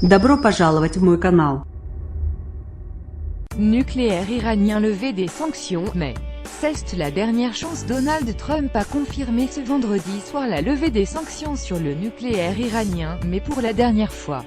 Добро пожаловать в мой канал. Nucléaire iranien levé des sanctions, mais c'est la dernière chance. Donald Trump a confirmé ce vendredi soir la levée des sanctions sur le nucléaire iranien, mais pour la dernière fois.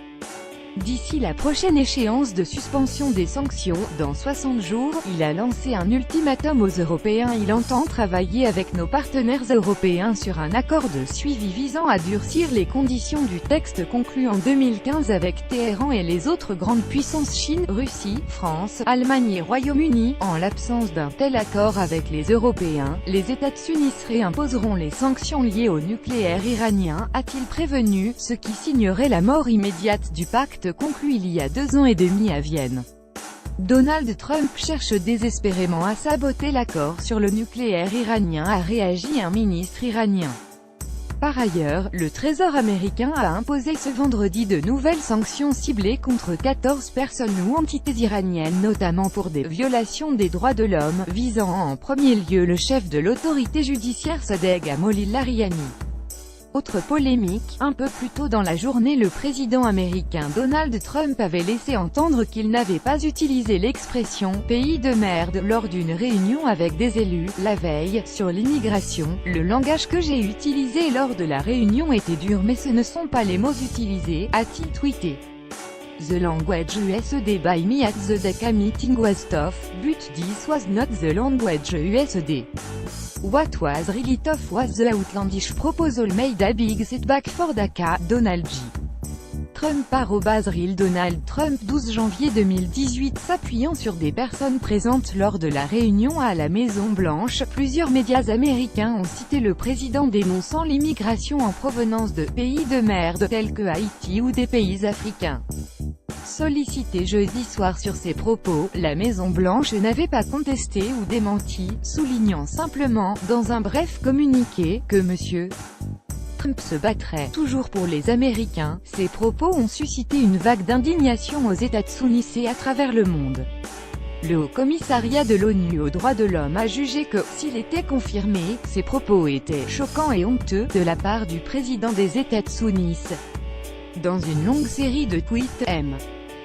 D'ici la prochaine échéance de suspension des sanctions, dans 60 jours, il a lancé un ultimatum aux Européens. Il entend travailler avec nos partenaires européens sur un accord de suivi visant à durcir les conditions du texte conclu en 2015 avec Téhéran et les autres grandes puissances Chine, Russie, France, Allemagne et Royaume-Uni. En l'absence d'un tel accord avec les Européens, les États-Unis réimposeront les sanctions liées au nucléaire iranien, a-t-il prévenu, ce qui signerait la mort immédiate du pacte conclu il y a 2 ans et demi à Vienne. Donald Trump cherche désespérément à saboter l'accord sur le nucléaire iranien, a réagi un ministre iranien. Par ailleurs, le Trésor américain a imposé ce vendredi de nouvelles sanctions ciblées contre 14 personnes ou entités iraniennes, notamment pour des violations des droits de l'homme, visant en premier lieu le chef de l'autorité judiciaire Sadegh Mollillariani. Autre polémique, un peu plus tôt dans la journée, le président américain Donald Trump avait laissé entendre qu'il n'avait pas utilisé l'expression « pays de merde » lors d'une réunion avec des élus, la veille, sur l'immigration. Le langage que j'ai utilisé lors de la réunion était dur, mais ce ne sont pas les mots utilisés, a-t-il tweeté. The language used by me at the DECA meeting was tough, but this was not the language used. What was really tough was the outlandish proposal made a big setback for DACA, Donald J. Trump @Real Donald Trump 12 janvier 2018. S'appuyant sur des personnes présentes lors de la réunion à la Maison-Blanche, plusieurs médias américains ont cité le président dénonçant l'immigration en provenance de « pays de merde » tels que Haïti ou des pays africains. Sollicité jeudi soir sur ses propos, la Maison-Blanche n'avait pas contesté ou démenti, soulignant simplement, dans un bref communiqué, que M. Trump se battrait toujours pour les Américains. Ces propos ont suscité une vague d'indignation aux États-Unis et à travers le monde. Le Haut-Commissariat de l'ONU aux droits de l'homme a jugé que, s'il était confirmé, ces propos étaient choquants et honteux, de la part du président des États-Unis. Dans une longue série de tweets, M.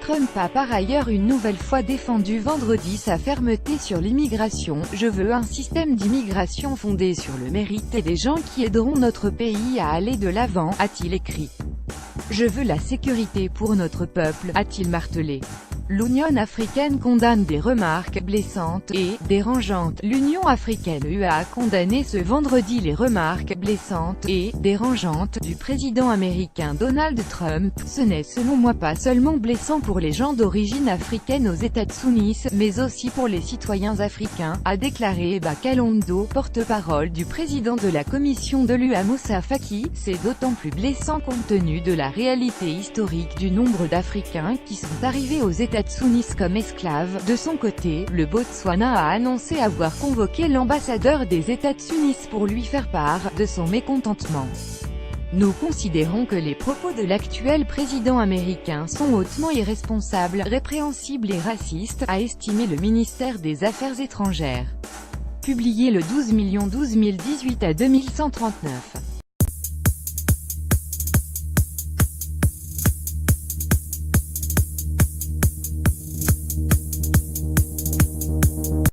Trump a par ailleurs une nouvelle fois défendu vendredi sa fermeté sur l'immigration. « Je veux un système d'immigration fondé sur le mérite et des gens qui aideront notre pays à aller de l'avant », a-t-il écrit. « Je veux la sécurité pour notre peuple », a-t-il martelé. L'Union africaine condamne des remarques blessantes et dérangeantes. L'Union africaine (UE) a condamné ce vendredi les remarques blessantes et dérangeantes du président américain Donald Trump. Ce n'est selon moi pas seulement blessant pour les gens d'origine africaine aux États-Unis, mais aussi pour les citoyens africains, a déclaré Eba Kalondo, porte-parole du président de la commission de l'UE Moussa Faki. C'est d'autant plus blessant compte tenu de la réalité historique du nombre d'Africains qui sont arrivés aux États-Unis comme esclaves. De son côté, le Botswana a annoncé avoir convoqué l'ambassadeur des États-Unis pour lui faire part de son mécontentement. Nous considérons que les propos de l'actuel président américain sont hautement irresponsables, répréhensibles et racistes, a estimé le ministère des Affaires étrangères. Publié le 12/12/2018 à 2139.